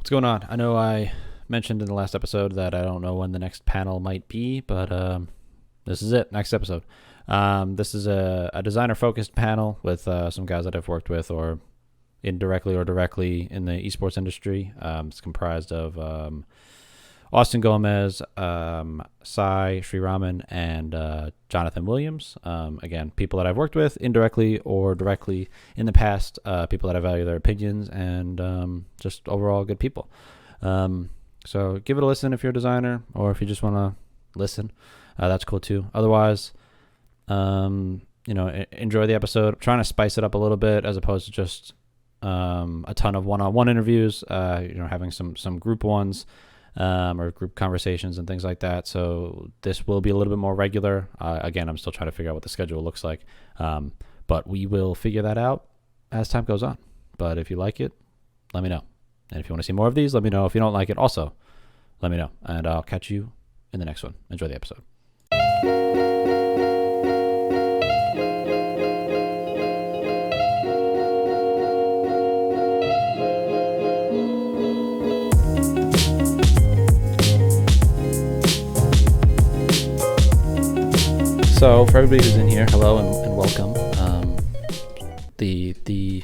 What's going on? I know I mentioned in the last episode that I don't know when the next panel might be, but this is it. Next episode. This is a designer-focused panel with some guys that I've worked with, or indirectly or directly in the esports industry. It's comprised of Austin Gomez, Sai Sriraman, and Jonathan Williams. Again, people that I've worked with indirectly or directly in the past, people that I value their opinions, and just overall good people. So give it a listen if you're a designer, or if you just want to listen, that's cool too. Otherwise, enjoy the episode. I'm trying to spice it up a little bit as opposed to just a ton of one-on-one interviews, having some group ones, or group conversations and things like that. So this will be a little bit more regular. Again, I'm still trying to figure out what the schedule looks like, but we will figure that out as time goes on. But if you like it, let me know. And if you want to see more of these, let me know. If you don't like it, also let me know. And I'll catch you in the next one. Enjoy the episode. So for everybody who's in here, hello and welcome. The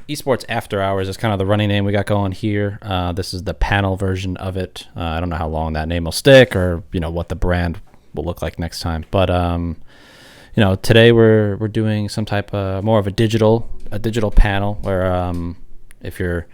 Esports After Hours is kind of the running name we got going here. This is the panel version of it. I don't know how long that name will stick, or what the brand will look like next time. But today we're doing some type of more of a digital panel where if you were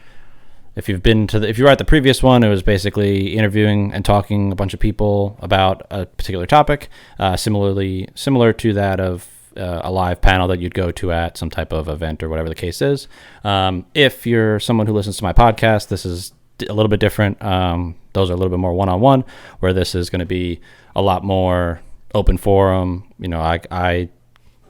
at the previous one, it was basically interviewing and talking a bunch of people about a particular topic, similar to that of a live panel that you'd go to at some type of event or whatever the case is. If you're someone who listens to my podcast, this is a little bit different. Those are a little bit more one-on-one, where this is going to be a lot more open forum. I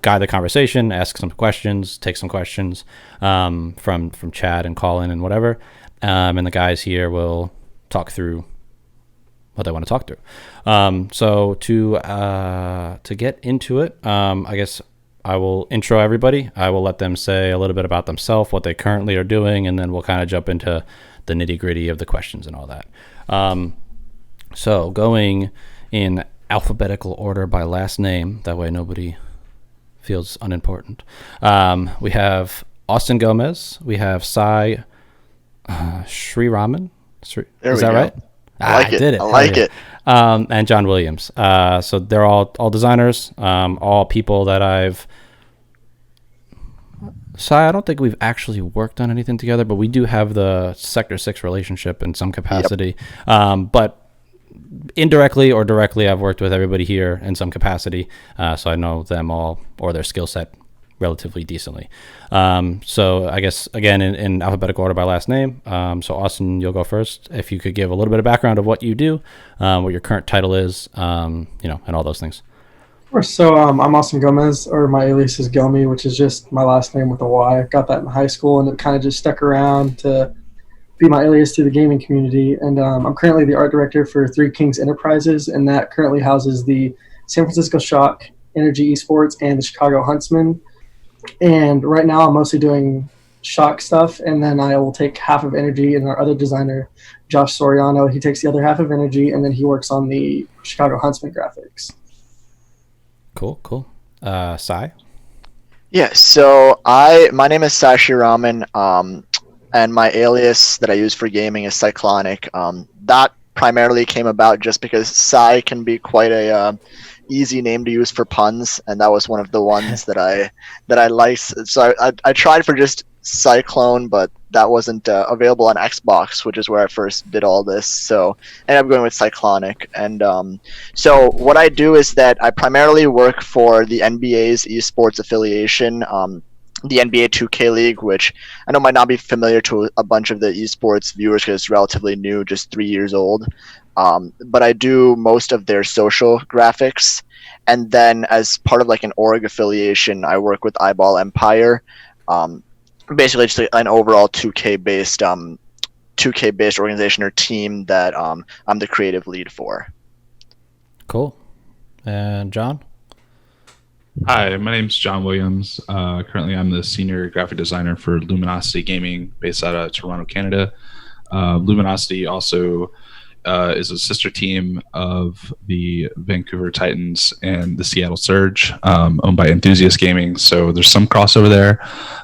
guide the conversation, ask some questions, take some questions from chat and call in and whatever. And the guys here will talk through what they want to talk through. So to get into it, I guess I will intro everybody. I will let them say a little bit about themselves, what they currently are doing, and then we'll kind of jump into the nitty gritty of the questions and all that. So going in alphabetical order by last name, that way nobody feels unimportant. We have Austin Gomez. We have Sai Sriraman. Is that right? I did it. I like it. And John Williams. So they're all designers, all people that I've... Sai, I don't think we've actually worked on anything together, but we do have the Sector 6 relationship in some capacity. Yep. But indirectly or directly, I've worked with everybody here in some capacity, so I know them all or their skill set relatively decently. So I guess, again, in alphabetical order by last name. So Austin, you'll go first. If you could give a little bit of background of what you do, what your current title is, and all those things. Of course. So I'm Austin Gomez, or my alias is Gomi, which is just my last name with a Y. I got that in high school, and it kind of just stuck around to be my alias to the gaming community. And I'm currently the art director for Three Kings Enterprises, and that currently houses the San Francisco Shock, Energy Esports, and the Chicago Huntsman. And right now I'm mostly doing Shock stuff, and then I will take half of Energy, and our other designer, Josh Soriano, he takes the other half of Energy, and then he works on the Chicago Huntsman graphics. Cool. Sai? Yeah, so my name is Sai Sriraman, and my alias that I use for gaming is Cyclonic. That primarily came about just because Sai can be quite a easy name to use for puns, and that was one of the ones that I liked. So I tried for just Cyclone, but that wasn't available on Xbox, which is where I first did all this. So I ended up going with Cyclonic. And so what I do is that I primarily work for the NBA's esports affiliation, the NBA 2K League, which I know might not be familiar to a bunch of the esports viewers because it's relatively new, just 3 years old. But I do most of their social graphics. And then as part of like an org affiliation, I work with Eyeball Empire. Basically just an overall 2K based organization or team that I'm the creative lead for. Cool. And John? Hi, my name's John Williams. Currently, I'm the senior graphic designer for Luminosity Gaming, based out of Toronto, Canada. Luminosity also is a sister team of the Vancouver Titans and the Seattle Surge, owned by Enthusiast Gaming. So there's some crossover there.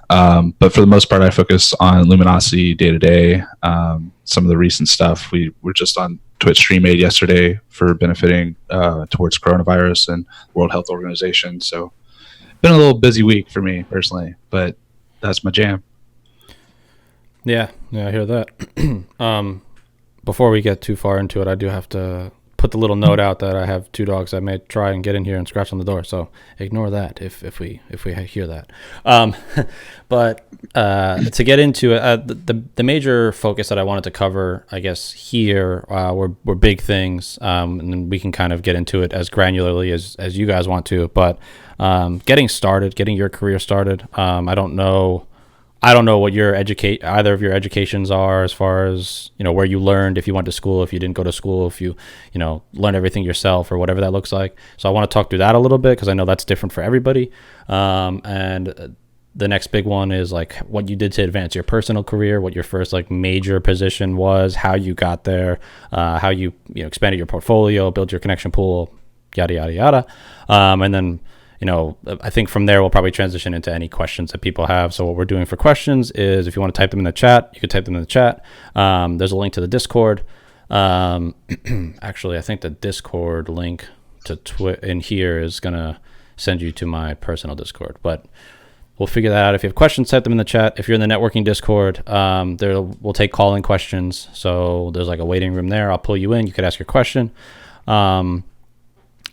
But for the most part, I focus on Luminosity day to day. Some of the recent stuff, we were just on Twitch Stream Aid yesterday for benefiting towards coronavirus and World Health Organization. So been a little busy week for me personally, but that's my jam. Yeah, I hear that. Before we get too far into it, I do have to put the little note out that I have 2 dogs that may try and get in here and scratch on the door. So ignore that if we hear that. But to get into it, the major focus that I wanted to cover, I guess here were big things, and then we can kind of get into it as granularly as you guys want to. But getting your career started, I don't know what either of your educations are, as far as, where you learned, if you went to school, if you didn't go to school, if you learned everything yourself or whatever that looks like. So I want to talk through that a little bit, because I know that's different for everybody. And the next big one is like what you did to advance your personal career, what your first like major position was, how you got there, how you expanded your portfolio, built your connection pool, yada yada yada, and then I think from there we'll probably transition into any questions that people have. So what we're doing for questions is, if you want to type them in the chat, you can type them in the chat. There's a link to the Discord. Actually, I think the Discord link to in here is going to send you to my personal Discord, but we'll figure that out. If you have questions, type them in the chat. If you're in the networking Discord, we'll take calling questions. So there's like a waiting room there. I'll pull you in. You could ask your question.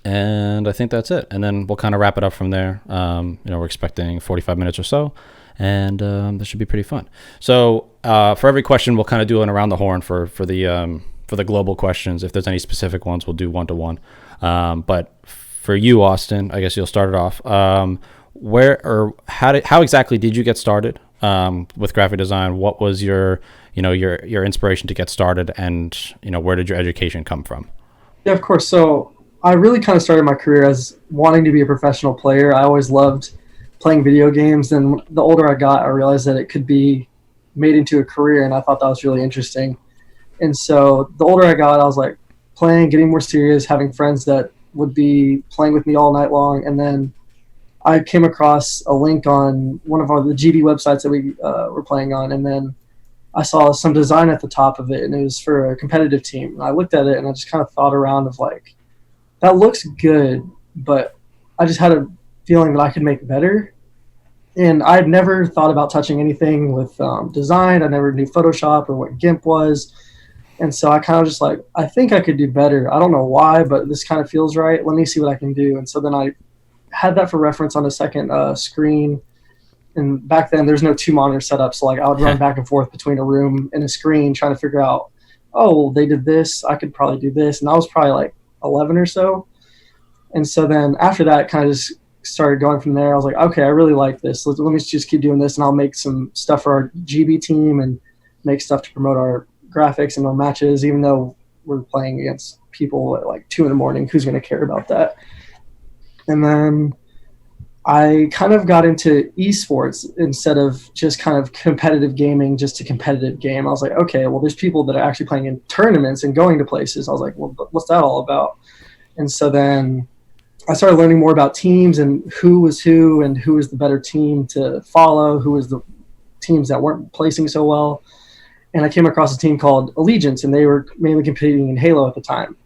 And I think that's it. And then we'll kind of wrap it up from there. We're expecting 45 minutes or so, and this should be pretty fun. So for every question, we'll kind of do an around the horn for the global questions. If there's any specific ones, we'll do one-to-one. But for you, Austin, I guess you'll start it off. How exactly did you get started with graphic design? What was your inspiration to get started, and where did your education come from? Yeah, of course. So I really kind of started my career as wanting to be a professional player. I always loved playing video games, and the older I got, I realized that it could be made into a career, and I thought that was really interesting. And so the older I got, I was like playing, getting more serious, having friends that would be playing with me all night long. And then I came across a link on one of the GB websites that we were playing on, and then I saw some design at the top of it, and it was for a competitive team. And I looked at it, and I just kind of thought around of like, that looks good, but I just had a feeling that I could make better. And I'd never thought about touching anything with design. I never knew Photoshop or what GIMP was. And so I kind of just like, I think I could do better. I don't know why, but this kind of feels right. Let me see what I can do. And so then I had that for reference on a second screen. And back then there's no 2 monitor setup. So like I would run back and forth between a room and a screen trying to figure out, oh, well, they did this. I could probably do this. And I was probably like 11 or so. And so then after that, kind of just started going from there. I was like, okay, I really like this. Let me just keep doing this, and I'll make some stuff for our GB team and make stuff to promote our graphics and our matches, even though we're playing against people at like 2 a.m. Who's going to care about that? And then I kind of got into esports instead of just kind of competitive gaming, just a competitive game. I was like, okay, well, there's people that are actually playing in tournaments and going to places. I was like, well, what's that all about? And so then I started learning more about teams and who was who and who was the better team to follow, who was the teams that weren't placing so well. And I came across a team called Allegiance, and they were mainly competing in Halo at the time.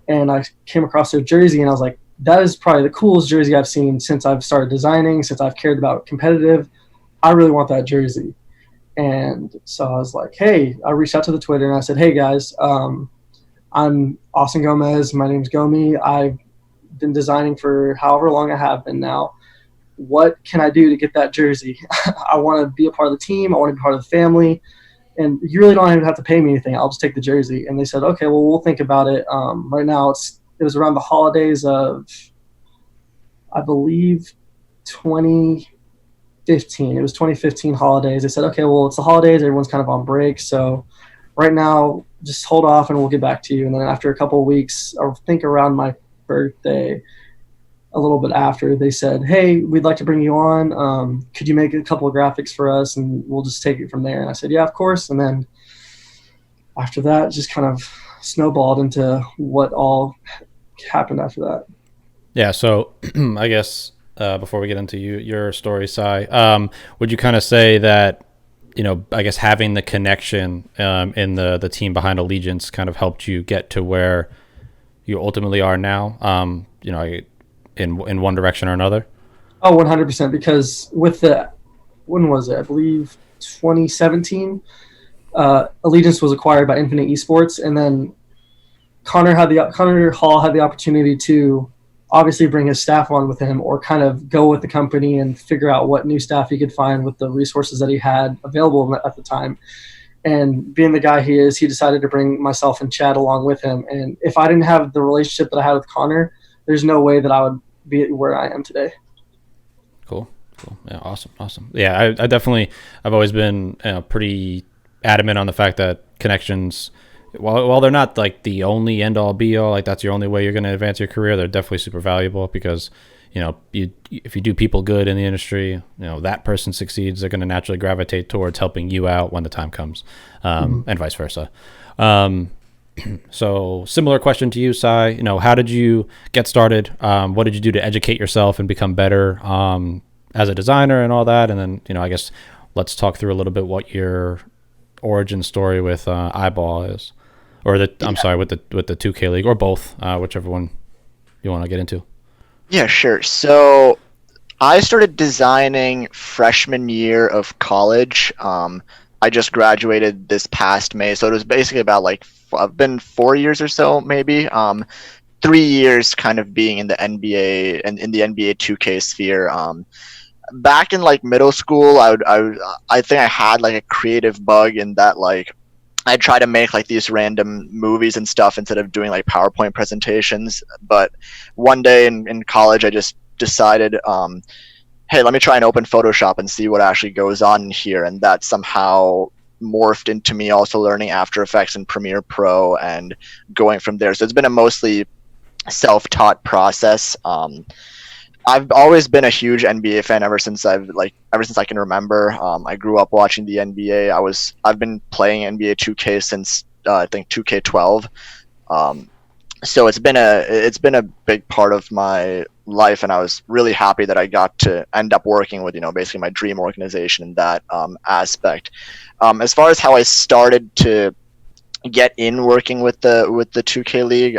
And I came across their jersey, and I was like, that is probably the coolest jersey I've seen since I've started designing, since I've cared about competitive. I really want that jersey. And so I was like, hey, I reached out to the Twitter and I said, hey guys, I'm Austin Gomez. My name's Gomi. I've been designing for however long I have been now. What can I do to get that jersey? I want to be a part of the team. I want to be part of the family. And you really don't even have to pay me anything. I'll just take the jersey. And they said, okay, well, we'll think about it. Right now it was around the holidays of, I believe, 2015. It was 2015 holidays. They said, okay, well, it's the holidays. Everyone's kind of on break. So right now, just hold off and we'll get back to you. And then after a couple of weeks, I think around my birthday, a little bit after, they said, hey, we'd like to bring you on. Could you make a couple of graphics for us? And we'll just take it from there. And I said, yeah, of course. And then after that, just kind of snowballed into what all happened after that. Yeah. So I guess before we get into your story, Sai, would you kind of say that, I guess having the connection in the team behind Allegiance kind of helped you get to where you ultimately are now, in one direction or another? Oh, 100%. Because with when was it? I believe 2017. Allegiance was acquired by Infinite Esports, and then Connor Hall had the opportunity to obviously bring his staff on with him, or kind of go with the company and figure out what new staff he could find with the resources that he had available at the time. And being the guy he is, he decided to bring myself and Chad along with him. And if I didn't have the relationship that I had with Connor, there's no way that I would be where I am today. Cool. Yeah. Awesome. Yeah. I've always been pretty adamant on the fact that connections, while they're not like the only end all be all, like that's your only way you're going to advance your career, they're definitely super valuable because, if you do people good in the industry, that person succeeds, they're going to naturally gravitate towards helping you out when the time comes, and vice versa. So similar question to you, Sai, how did you get started? What did you do to educate yourself and become better, as a designer and all that? And then, I guess let's talk through a little bit what your origin story with Eyeball is, or with the 2K League, or both, whichever one you want to get into. Yeah, sure. So I started designing freshman year of college. I just graduated this past May, so it was basically about I've been 4 years or so, maybe. 3 years kind of being in the NBA and in the NBA 2K sphere. Back in middle school, I think I had a creative bug in that I try to make these random movies and stuff instead of doing PowerPoint presentations. But one day in college, I just decided, hey, let me try and open Photoshop and see what actually goes on in here. And that somehow morphed into me also learning After Effects and Premiere Pro and going from there. So it's been a mostly self-taught process. I've always been a huge NBA fan ever since I can remember. I grew up watching the NBA. I've been playing NBA 2K since I think 2K12. So it's been a big part of my life, and I was really happy that I got to end up working with basically my dream organization in that aspect. As far as how I started to get in working with the 2K League,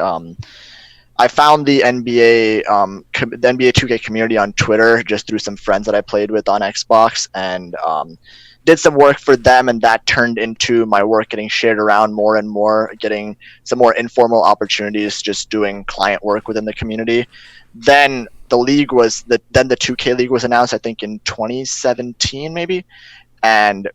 I found the NBA 2K community on Twitter just through some friends that I played with on Xbox, and did some work for them, and that turned into my work getting shared around more and more, getting some more informal opportunities just doing client work within the community. Then the 2K League was announced, I think in 2017 maybe, and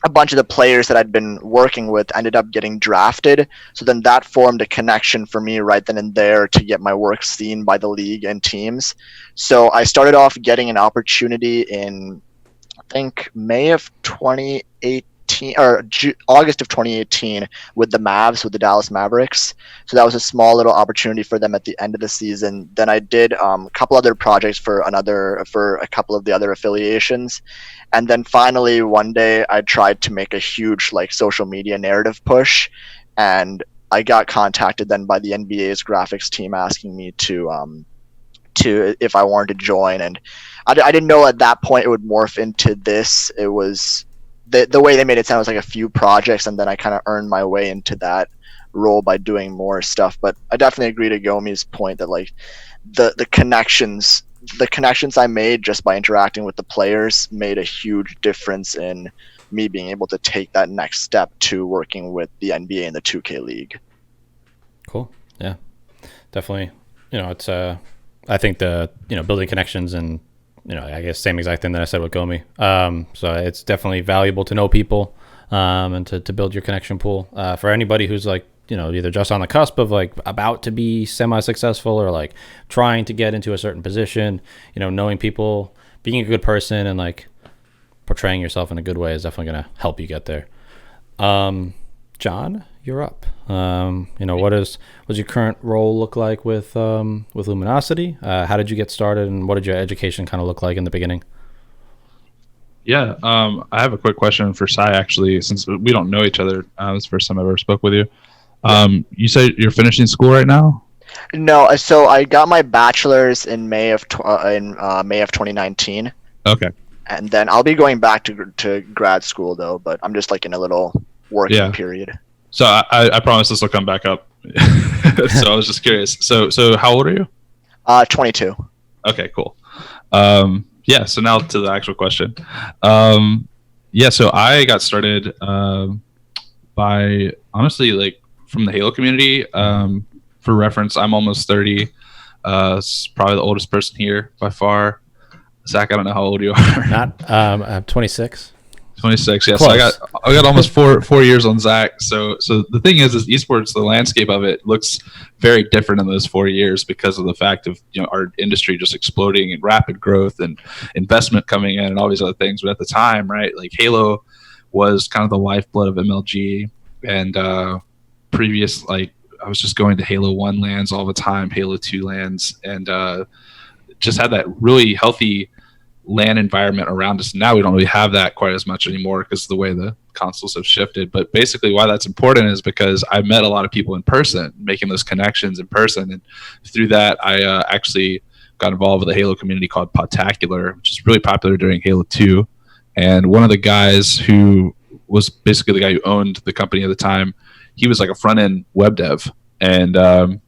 a bunch of the players that I'd been working with ended up getting drafted. So then that formed a connection for me right then and there to get my work seen by the league and teams. So I started off getting an opportunity in, I think, May of 2018 or August of 2018 with the Mavs, with the Dallas Mavericks. So that was a small little opportunity for them at the end of the season. Then I did a couple other projects for a couple of the other affiliations. And then finally, one day, I tried to make a huge social media narrative push, and I got contacted then by the NBA's graphics team asking me to if I wanted to join. And I didn't know at that point it would morph into this. It was the way they made it sound was a few projects, and then I kind of earned my way into that role by doing more stuff. But I definitely agree to Gomi's point that the connections I made just by interacting with the players made a huge difference in me being able to take that next step to working with the NBA and the 2K League. Cool. Yeah, definitely. It's I think building connections, and I guess same exact thing that I said with Gomi. So it's definitely valuable to know people, and to build your connection pool. For anybody who's either just on the cusp of about to be semi-successful, or trying to get into a certain position, knowing people, being a good person, and portraying yourself in a good way is definitely going to help you get there. John, you're up. What does your current role look like with Luminosity? How did you get started, and what did your education kind of look like in the beginning? Yeah, I have a quick question for Sai, actually, since we don't know each other. It's the first time I ever spoke with you. You say you're finishing school right now? No, so I got my bachelor's in May of 2019, Okay. and then I'll be going back to grad school though. But I'm just like in a little working Yeah. period. So I promise this will come back up. So I was just curious. So how old are you? 22. Okay, cool. Yeah, so now to the actual question. Yeah, so I got started by, honestly, like from the Halo community. For reference, I'm almost 30. Probably the oldest person here by far. Zack, I don't know how old you are. I'm 26. 26. Yeah, Close. so I got almost four years on Zack. So the thing is esports, the landscape of it looks very different in those 4 years because of the fact of our industry just exploding and rapid growth and investment coming in and all these other things. But at the time, right, like Halo was kind of the lifeblood of MLG, and previous, like, I was just going to Halo 1 lands all the time, Halo 2 lands, and just had that really healthy LAN environment around us. Now we don't really have that quite as much anymore because of the way the consoles have shifted. But basically why that's important is because I met a lot of people in person, making those connections in person. And through that, I actually got involved with a Halo community called Podtacular, which is really popular during Halo 2. And one of the guys who was basically the guy who owned the company at the time, he was like a front-end web dev. And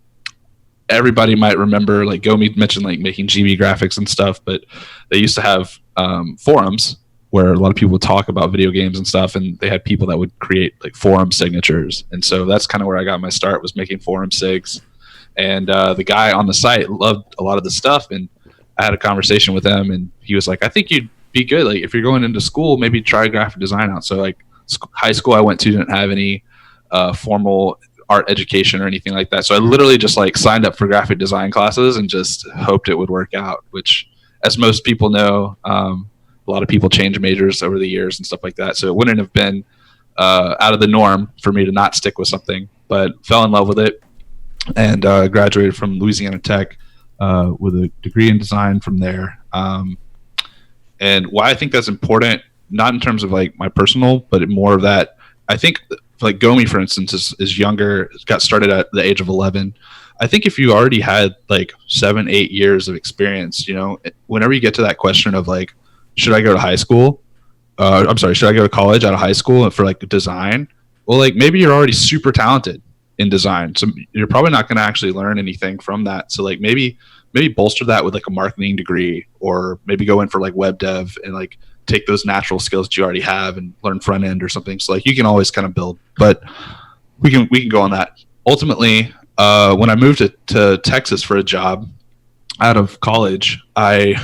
everybody might remember, like Gomi mentioned, like making GB graphics and stuff, but they used to have forums where a lot of people would talk about video games and stuff, and they had people that would create like forum signatures. And so that's kind of where I got my start, was making forum sigs. And the guy on the site loved a lot of the stuff, and I had a conversation with him, and he was like, I think you'd be good, like if you're going into school, maybe try graphic design out. So like high school I went to didn't have any formal art education or anything like that, so I literally just like signed up for graphic design classes and just hoped it would work out, which, as most people know, a lot of people change majors over the years and stuff like that, so it wouldn't have been out of the norm for me to not stick with something, but fell in love with it and graduated from Louisiana Tech with a degree in design from there. And why I think that's important, not in terms of like my personal, but more of that, I think like Gomi, for instance, is younger, got started at the age of 11. I think if you already had like 7-8 years of experience, whenever you get to that question of like, should I go to high school? Should I go to college out of high school for like design? Well, like maybe you're already super talented in design, so you're probably not going to actually learn anything from that. So like maybe bolster that with like a marketing degree, or maybe go in for like web dev and like take those natural skills that you already have and learn front end or something. So like you can always kind of build, but we can go on that. Ultimately, when I moved to Texas for a job out of college, I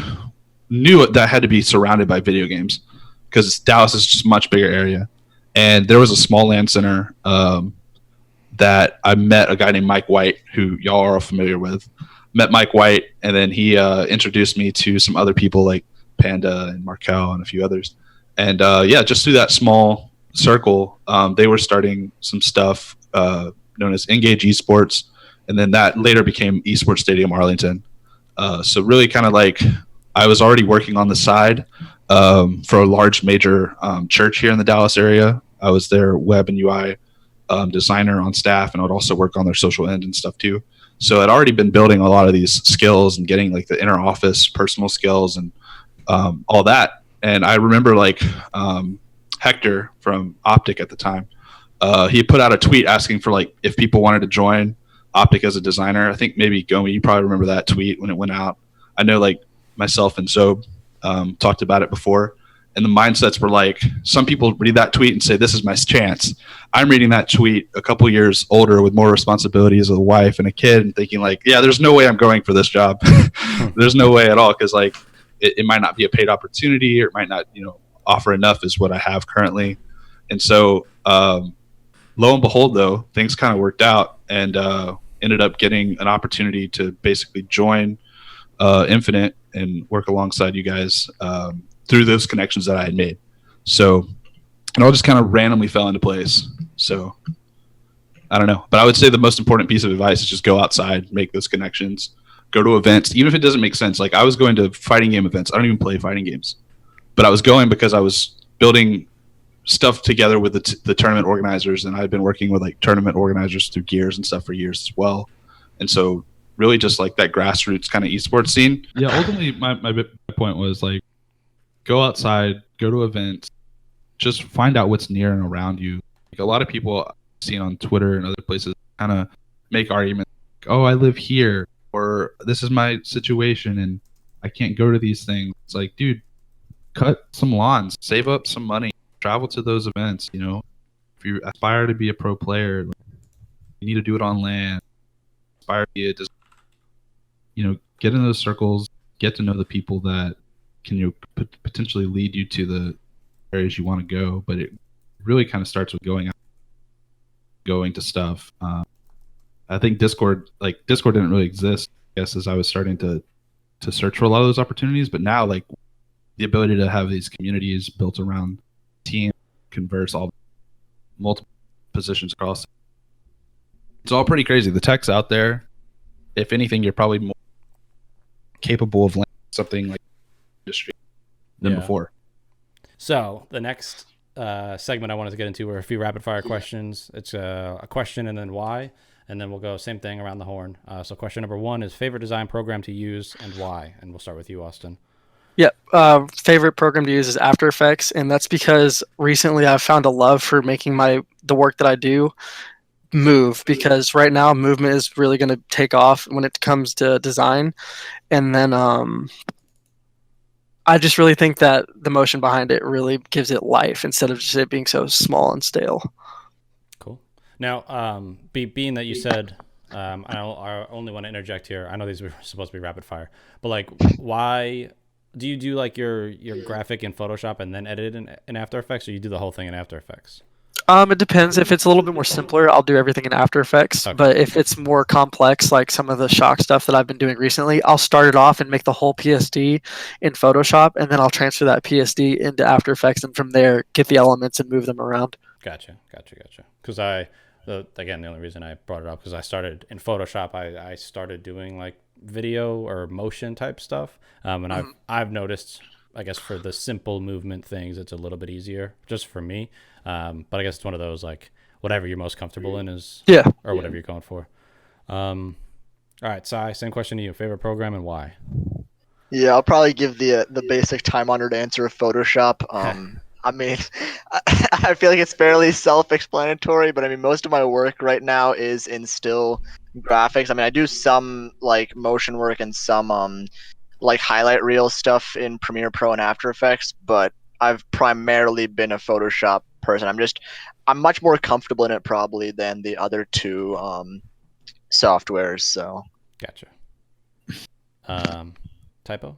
knew that I had to be surrounded by video games because Dallas is just a much bigger area. And there was a small LAN center that I met a guy named Mike White, who y'all are all familiar with. Met Mike White, and then he introduced me to some other people like Panda and Markel and a few others. And just through that small circle, they were starting some stuff known as Engage Esports, and then that later became Esports Stadium Arlington. So really kind of like I was already working on the side for a large major church here in the Dallas area. I was their web and UI designer on staff, and I would also work on their social end and stuff too. So I'd already been building a lot of these skills and getting like the inner office personal skills and all that. And I remember like Hector from Optic at the time, he put out a tweet asking for like if people wanted to join Optic as a designer. I think maybe Gomi, you probably remember that tweet when it went out. I know like myself and Zob talked about it before, and the mindsets were like, some people read that tweet and say, this is my chance. I'm reading that tweet a couple years older with more responsibilities, a wife and a kid, and thinking like, yeah, there's no way I'm going for this job. There's no way at all, because like it might not be a paid opportunity, or it might not offer enough as what I have currently. And so lo and behold, though, things kind of worked out, and ended up getting an opportunity to basically join Infinite and work alongside you guys through those connections that I had made. So it all just kind of randomly fell into place. So I don't know, but I would say the most important piece of advice is just go outside, make those connections, go to events, even if it doesn't make sense. Like I was going to fighting game events. I don't even play fighting games, but I was going because I was building stuff together with the tournament organizers, and I've been working with like tournament organizers through Gears and stuff for years as well. And so really just like that grassroots kind of esports scene. Yeah, ultimately my point was like, go outside, go to events, just find out what's near and around you. Like a lot of people I've seen on Twitter and other places kind of make arguments like, oh, I live here, or this is my situation and I can't go to these things. It's like, dude, cut some lawns, save up some money, travel to those events. You know, if you aspire to be a pro player, like, you need to do it on land. Aspire to be a, you know, get in those circles, get to know the people that can potentially lead you to the areas you want to go. But it really kind of starts with going to stuff. I think Discord didn't really exist, I guess, as I was starting to search for a lot of those opportunities. But now, like, the ability to have these communities built around team, converse all multiple positions across, it's all pretty crazy. The tech's out there. If anything, you're probably more capable of landing something like industry than before. So the next segment I wanted to get into were a few rapid fire questions. It's a question and then why, and then we'll go same thing around the horn. So question number 1 is favorite design program to use and why, and we'll start with you, Austin. Yeah, favorite program to use is After Effects, and that's because recently I've found a love for making the work that I do move, because right now movement is really going to take off when it comes to design. And then I just really think that the motion behind it really gives it life instead of just it being so small and stale. Cool. Now, being that you said, I only want to interject here. I know these were supposed to be rapid fire, but like, why do you do like your graphic in Photoshop and then edit it in After Effects, or you do the whole thing in After Effects? It depends. If it's a little bit more simpler, I'll do everything in After Effects. Okay. But if it's more complex, like some of the shock stuff that I've been doing recently, I'll start it off and make the whole PSD in Photoshop, and then I'll transfer that PSD into After Effects, and from there get the elements and move them around. Gotcha. Because again, the only reason I brought it up because I started in Photoshop. I started doing like video or motion type stuff, and I've noticed, I guess, for the simple movement things, it's a little bit easier just for me. But I guess it's one of those, like, whatever you're most comfortable in is, or whatever you're going for. All right, Sai, same question to you. Favorite program and why? Yeah, I'll probably give the basic time-honored answer of Photoshop. I mean, I feel like it's fairly self-explanatory, but I mean, most of my work right now is in still graphics. I mean, I do some like motion work and some like highlight reel stuff in Premiere Pro and After Effects, but I've primarily been a Photoshop person. I'm much more comfortable in it probably than the other two softwares. So gotcha. Typo?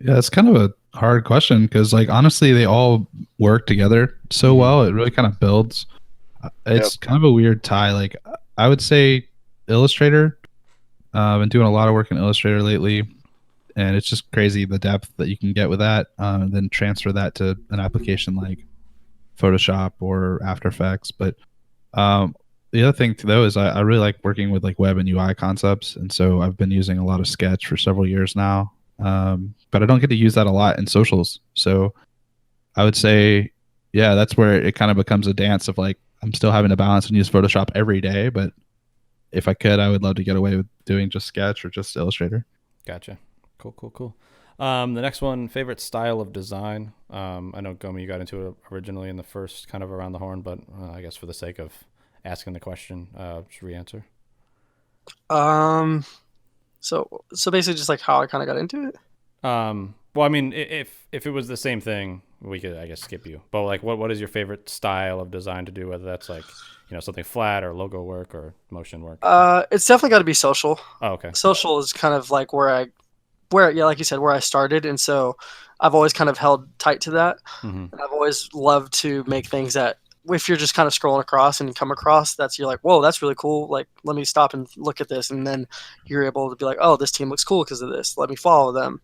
Yeah, it's kind of a hard question because, like, honestly, they all work together so well. It really kind of builds. It's kind of a weird tie. Like, I would say Illustrator. I've been doing a lot of work in Illustrator lately, and it's just crazy the depth that you can get with that, and then transfer that to an application like Photoshop or After Effects. But the other thing though is I really like working with like web and UI concepts, and so I've been using a lot of Sketch for several years now. But I don't get to use that a lot in socials. So I would say, yeah, that's where it kind of becomes a dance of like, I'm still having to balance and use Photoshop every day, but if I could, I would love to get away with doing just Sketch or just Illustrator. Gotcha. Cool. The next one, favorite style of design. I know, Gomi, you got into it originally in the first kind of around the horn, but I guess for the sake of asking the question, just re-answer. So basically just like how I kind of got into it. Well, I mean, if it was the same thing, we could, I guess, skip you. But like, what is your favorite style of design to do? Whether that's like, something flat or logo work or motion work. It's definitely got to be social. Oh, okay. Social is kind of like where like you said, where I started, and so I've always kind of held tight to that. Mm-hmm. And I've always loved to make things that, if you're just kind of scrolling across and you come across, you're like, whoa, that's really cool. Like, let me stop and look at this, and then you're able to be like, oh, this team looks cool because of this. Let me follow them.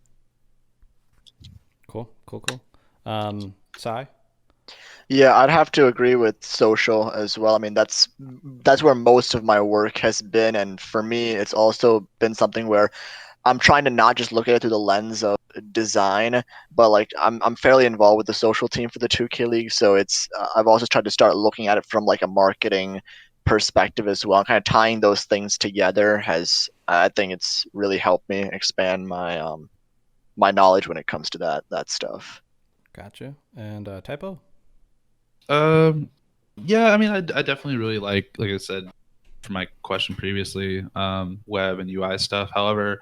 Cool. Sai? Yeah, I'd have to agree with social as well. I mean, that's where most of my work has been, and for me, it's also been something where I'm trying to not just look at it through the lens of design, but like I'm fairly involved with the social team for the 2K League, so it's I've also tried to start looking at it from like a marketing perspective as well. Kind of tying those things together has I think it's really helped me expand my knowledge when it comes to that stuff. Gotcha. And typo. Yeah, I mean, I definitely really like I said for my question previously, web and UI stuff. However,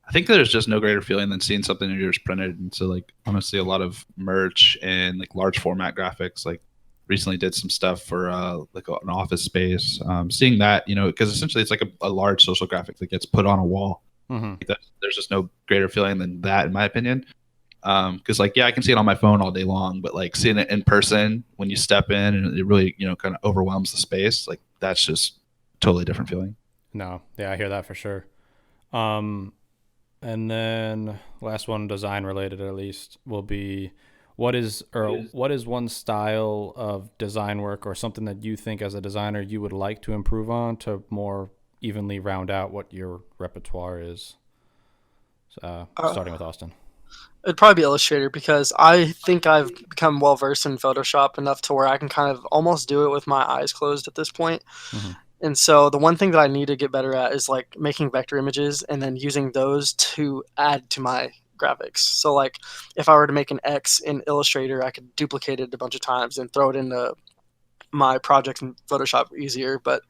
I think there's just no greater feeling than seeing something of yours printed. And so, like, honestly, a lot of merch and like large format graphics. Like, recently did some stuff for like an office space. Seeing that, because essentially it's like a large social graphic that gets put on a wall. Mm-hmm. Like there's just no greater feeling than that, in my opinion. Because like, yeah, I can see it on my phone all day long, but like seeing it in person when you step in and it really kind of overwhelms the space, like that's just totally different feeling. No, yeah, I hear that for sure. And then last one, design related at least, will be what is one style of design work or something that you think as a designer you would like to improve on to more evenly round out what your repertoire is? Starting with Austin. It'd probably be Illustrator because I think I've become well versed in Photoshop enough to where I can kind of almost do it with my eyes closed at this point. Mm-hmm. And so the one thing that I need to get better at is like making vector images and then using those to add to my graphics. So like if I were to make an X in Illustrator, I could duplicate it a bunch of times and throw it into my project in Photoshop easier. But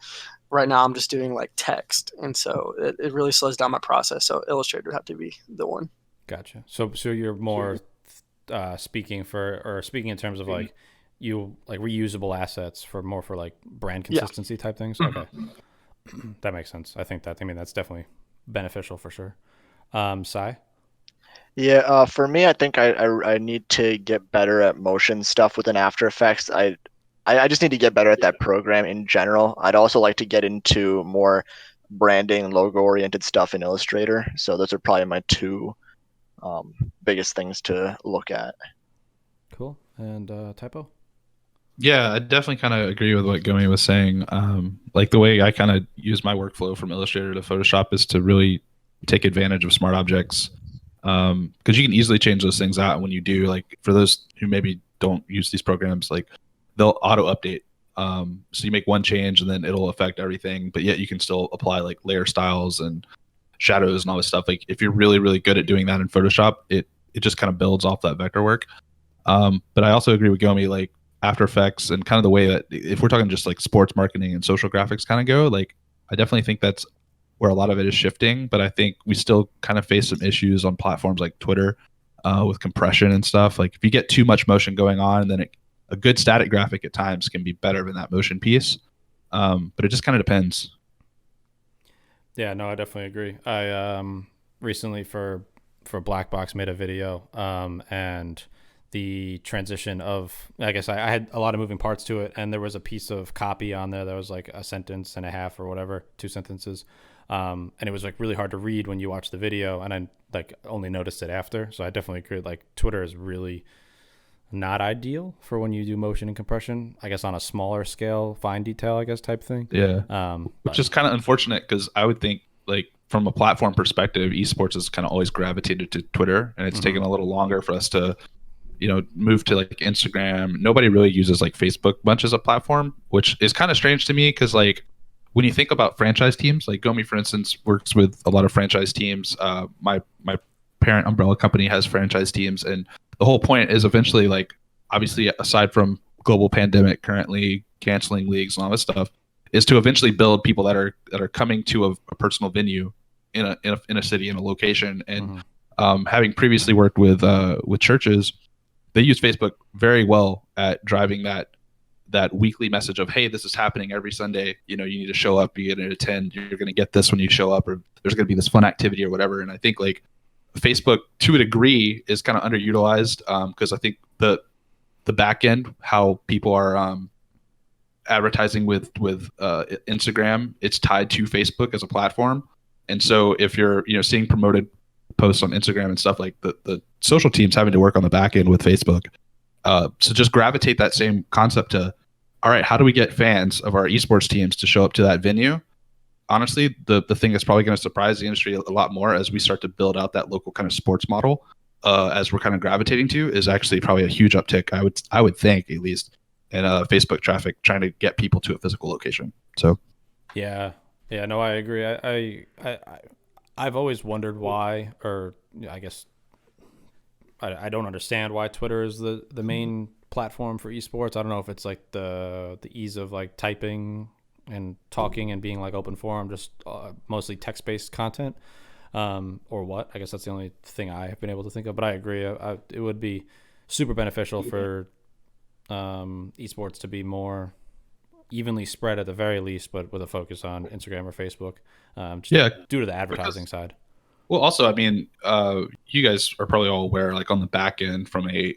right now I'm just doing like text. And so it really slows down my process. So Illustrator would have to be the one. Gotcha. So you're more speaking in terms of like you like reusable assets for like brand consistency type things. Okay, that makes sense. I think that's definitely beneficial for sure. Sai. Yeah, for me, I think I need to get better at motion stuff within After Effects. I just need to get better at that program in general. I'd also like to get into more branding and logo oriented stuff in Illustrator. So those are probably my two biggest things to look at. Cool. And typo. Yeah, I definitely kind of agree with what Gomi was saying. Like the way I kind of use my workflow from Illustrator to Photoshop is to really take advantage of smart objects, because you can easily change those things out. When you do, like for those who maybe don't use these programs, like they'll auto update. So you make one change and then it'll affect everything, but yet you can still apply like layer styles and shadows and all this stuff. Like if you're really, really good at doing that in Photoshop, it just kind of builds off that vector work. But I also agree with Gomi, like After Effects and kind of the way that if we're talking just like sports marketing and social graphics kind of go, like I definitely think that's where a lot of it is shifting. But I think we still kind of face some issues on platforms like Twitter with compression and stuff. Like if you get too much motion going on, then a good static graphic at times can be better than that motion piece. But it just kind of depends. Yeah, no, I definitely agree. I recently for Black Box made a video and the transition of, I guess I had a lot of moving parts to it, and there was a piece of copy on there that was like a sentence and a half or whatever, 2 sentences, and it was like really hard to read when you watch the video, and I like only noticed it after. So I definitely agree. Like Twitter is really not ideal for when you do motion and compression, I guess on a smaller scale, fine detail, I guess, type thing. Yeah. Which is kind of unfortunate because I would think like from a platform perspective, esports has kind of always gravitated to Twitter, and it's taken a little longer for us to, move to like Instagram. Nobody really uses like Facebook much as a platform, which is kind of strange to me because like when you think about franchise teams, like Gomi, for instance, works with a lot of franchise teams. My parent umbrella company has franchise teams, and the whole point is eventually, like, obviously, aside from global pandemic currently canceling leagues and all this stuff, is to eventually build people that are coming to a personal venue in a city, in a location. And having previously worked with churches, they use Facebook very well at driving that weekly message of, hey, this is happening every Sunday. You need to show up. You're going to attend. You're going to get this when you show up, or there's going to be this fun activity or whatever. And I think like Facebook, to a degree, is kind of underutilized because I think the back end, how people are advertising with Instagram, it's tied to Facebook as a platform. And so if you're seeing promoted posts on Instagram and stuff, like the social teams having to work on the back end with Facebook. So just gravitate that same concept to, all right, how do we get fans of our esports teams to show up to that venue? Honestly, the thing that's probably going to surprise the industry a lot more as we start to build out that local kind of sports model as we're kind of gravitating to, is actually probably a huge uptick. I would think, at least, in Facebook traffic, trying to get people to a physical location. So Yeah, no, I agree. I've always wondered why, or I guess I don't understand why Twitter is the main platform for esports. I don't know if it's like the ease of like typing and talking and being like open forum, just mostly text based content, or what. I guess that's the only thing I have been able to think of. But I agree. It would be super beneficial for esports to be more evenly spread at the very least, but with a focus on Instagram or Facebook. Due to the advertising side. Well, also, I mean, you guys are probably all aware, like on the back end, from a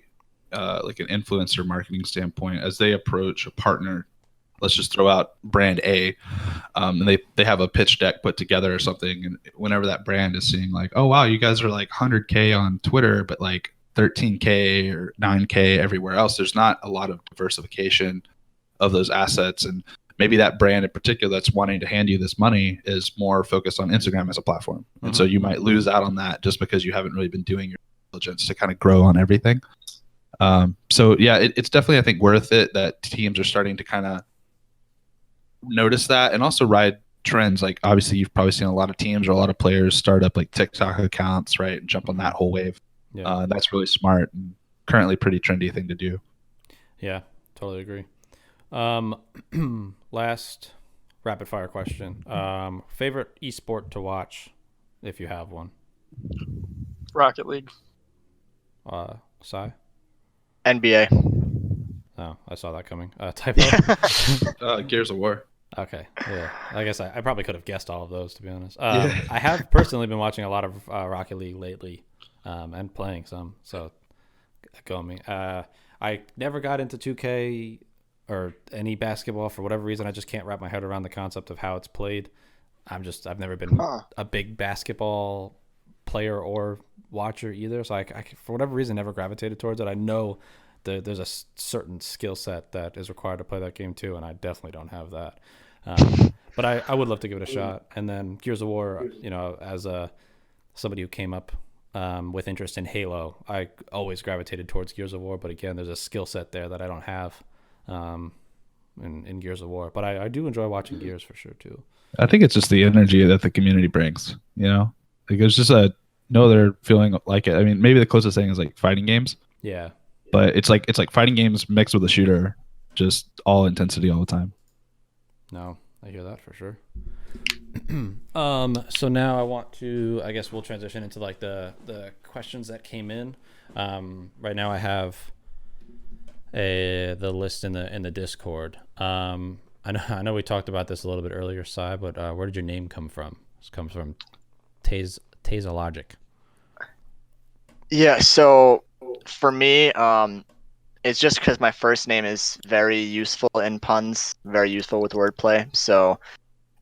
like an influencer marketing standpoint, as they approach a partner. Let's just throw out brand A, and they have a pitch deck put together or something, and whenever that brand is seeing like, oh wow, you guys are like 100K on Twitter, but like 13K or 9K everywhere else, there's not a lot of diversification of those assets, and maybe that brand in particular that's wanting to hand you this money is more focused on Instagram as a platform. Mm-hmm. And so you might lose out on that just because you haven't really been doing your diligence to kind of grow on everything. So yeah, it's definitely, I think, worth it that teams are starting to kind of notice that and also ride trends. Like obviously you've probably seen a lot of teams or a lot of players start up like TikTok accounts, right? And jump on that whole wave. Yeah. That's really smart and currently pretty trendy thing to do. Yeah, totally agree. Last rapid fire question. Favorite esport to watch, if you have one? Rocket League. Sai? NBA. Oh, I saw that coming. Typo? Gears of War. Okay, yeah. I guess I probably could have guessed all of those, to be honest. I have personally been watching a lot of Rocket League lately, and playing some, so go on me. I never got into 2K or any basketball for whatever reason. I just can't wrap my head around the concept of how it's played. I've never been a big basketball player or watcher either, so I for whatever reason never gravitated towards it. I know there's a certain skill set that is required to play that game too, and I definitely don't have that. But I would love to give it a shot. And then Gears of War, as somebody who came up with interest in Halo, I always gravitated towards Gears of War. But again, there's a skill set there that I don't have in Gears of War. But I do enjoy watching Gears for sure too. I think it's just the energy that the community brings. Like there's just no other feeling like it. I mean, maybe the closest thing is like fighting games. Yeah. But it's like fighting games mixed with a shooter, just all intensity all the time. No, I hear that for sure. So now I guess we'll transition into like the questions that came in. Right now I have the list in the Discord. I know we talked about this a little bit earlier, Sai, but where did your name come from? This comes from Taser Logic. Yeah, so for me, it's just because my first name is very useful in puns, very useful with wordplay. So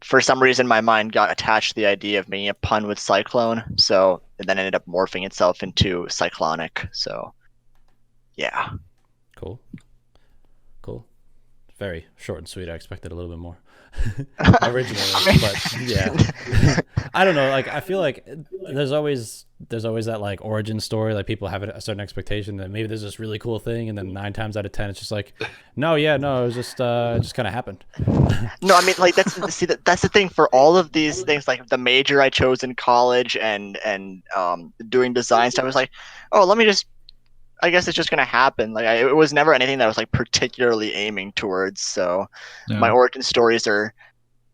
for some reason, my mind got attached to the idea of making a pun with cyclone. So it then ended up morphing itself into cyclonic. So yeah. Cool. Very short and sweet. I expected a little bit more originally, but yeah. I don't know. Like I feel like there's always that like origin story. Like people have a certain expectation that maybe there's this really cool thing, and then 9 times out of 10, it's just like, no, it was just kind of happened. No, I mean like that's the thing for all of these things. Like the major I chose in college and doing design stuff, I was like, oh, I guess it's just gonna happen. Like it was never anything that I was like particularly aiming towards. So my origin stories are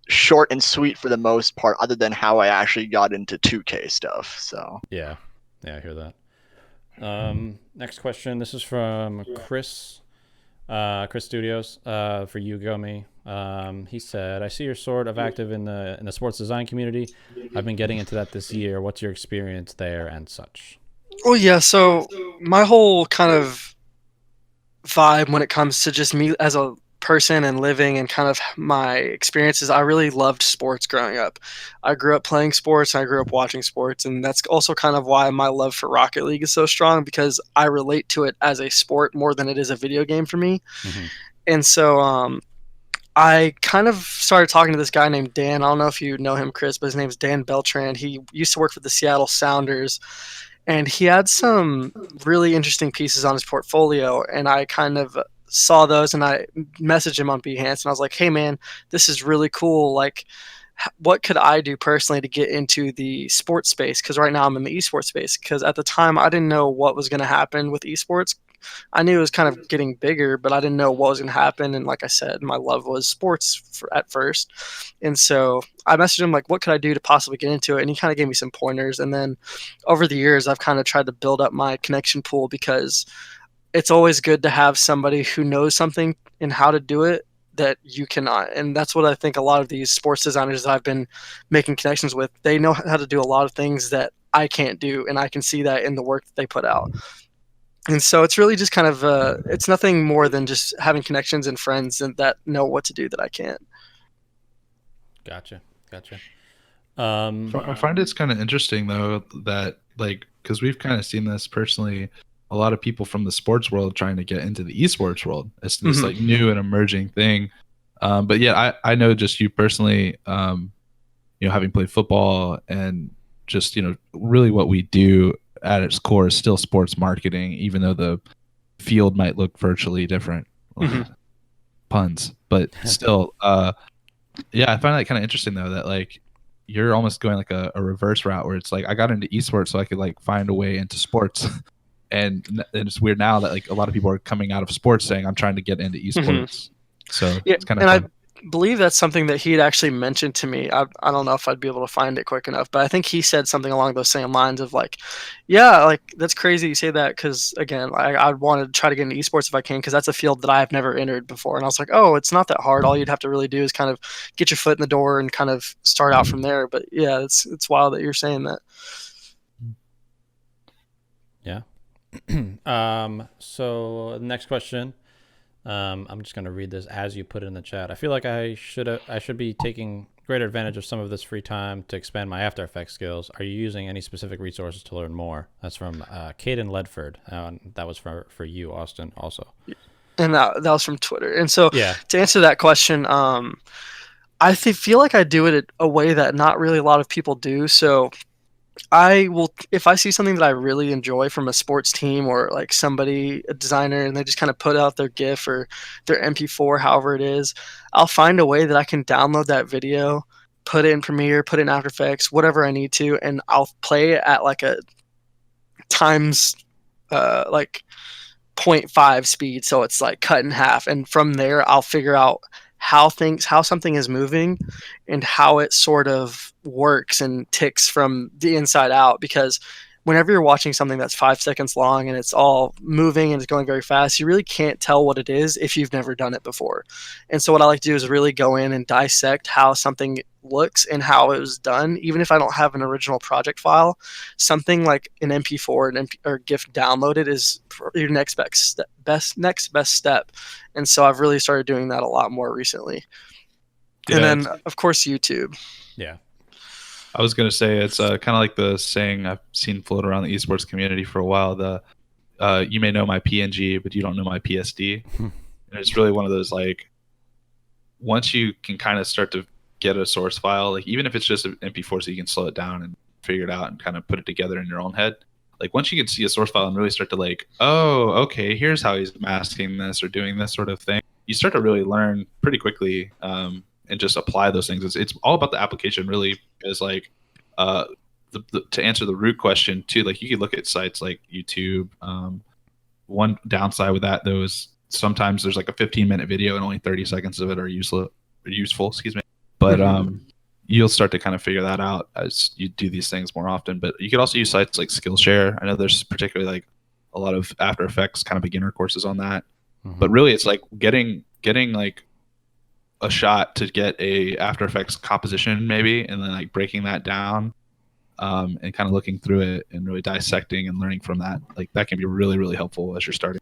short and sweet for the most part, other than how I actually got into 2K stuff. So yeah, I hear that. Next question. This is from Chris Studios. For you, Gomi. He said, "I see you're sort of active in the sports design community. I've been getting into that this year. What's your experience there and such?" Well, yeah, so my whole kind of vibe when it comes to just me as a person and living and kind of my experiences, I really loved sports growing up. I grew up playing sports, and I grew up watching sports, and that's also kind of why my love for Rocket League is so strong, because I relate to it as a sport more than it is a video game for me. Mm-hmm. And so I kind of started talking to this guy named Dan. I don't know if you know him, Chris, but his name's Dan Beltran. He used to work for the Seattle Sounders. and he had some really interesting pieces on his portfolio, and I kind of saw those, and I messaged him on Behance, and I was like, hey man, this is really cool, like what could I do personally to get into the sports space, because right now I'm in the esports space, because at the time I didn't know what was going to happen with esports. I knew it was kind of getting bigger, but I didn't know what was going to happen. And like I said, my love was sports at first. And so I messaged him, like, what could I do to possibly get into it? And he kind of gave me some pointers. And then over the years, I've kind of tried to build up my connection pool, because it's always good to have somebody who knows something and how to do it that you cannot. And that's what I think a lot of these sports designers that I've been making connections with, they know how to do a lot of things that I can't do. And I can see that in the work that they put out. And so it's really just kind of it's nothing more than just having connections and friends and that know what to do that I can't. Gotcha. So I find it's kind of interesting though that, like, because we've kind of seen this personally, a lot of people from the sports world trying to get into the esports world. It's this like new and emerging thing. But yeah, I know just you personally, having played football, and just, really what we do at its core is still sports marketing, even though the field might look virtually different. Puns, but still, yeah, I find that kind of interesting though, that like you're almost going like a reverse route, where it's like I got into esports so I could like find a way into sports. And it's weird now that like a lot of people are coming out of sports saying I'm trying to get into esports. So yeah, it's kind of fun. I believe that's something that he had actually mentioned to me. I don't know if I'd be able to find it quick enough, but I think he said something along those same lines of like, yeah, like that's crazy you say that, because again, I want to try to get into esports if I can, because that's a field that I've never entered before. And I was like, oh, it's not that hard. All you'd have to really do is kind of get your foot in the door and kind of start out from there. But yeah, it's wild that you're saying that. Yeah. So next question. I'm just going to read this as you put it in the chat. I feel like I should be taking greater advantage of some of this free time to expand my After Effects skills. Are you using any specific resources to learn more? That's from Caden Ledford. That was for you, Austin, also. And that was from Twitter. And so yeah, to answer that question, I feel like I do it a way that not really a lot of people do. So I will, if I see something that I really enjoy from a sports team or like somebody, a designer, and they just kind of put out their GIF or their MP4, however it is, I'll find a way that I can download that video, put it in Premiere, put it in After Effects, whatever I need to, and I'll play it at like a times like 0.5 speed, so it's like cut in half, and from there I'll figure out how something is moving and how it sort of works and ticks from the inside out. Because whenever you're watching something that's 5 seconds long and it's all moving and it's going very fast, you really can't tell what it is if you've never done it before. And so what I like to do is really go in and dissect how something looks and how it was done. Even if I don't have an original project file, something like an MP4 or GIF downloaded is your next best step. And so I've really started doing that a lot more recently. Yeah. And then of course YouTube. Yeah. I was going to say it's kind of like the saying I've seen float around the esports community for a while. You may know my PNG, but you don't know my PSD. And it's really one of those, like, once you can kind of start to get a source file, like even if it's just an MP4 so you can slow it down and figure it out and kind of put it together in your own head. Like once you can see a source file and really start to like, oh, okay, here's how he's masking this or doing this sort of thing, you start to really learn pretty quickly. And just apply those things. It's all about the application, really. Is like to answer the root question too. Like you could look at sites like YouTube. One downside with that though is sometimes there's like a 15-minute video and only 30 seconds of it are useful. Excuse me. But you'll start to kind of figure that out as you do these things more often. But you could also use sites like Skillshare. I know there's particularly like a lot of After Effects kind of beginner courses on that. But really, it's like getting like a shot to get a After Effects composition maybe, and then like breaking that down and kind of looking through it and really dissecting and learning from that. Like that can be really, really helpful as you're starting.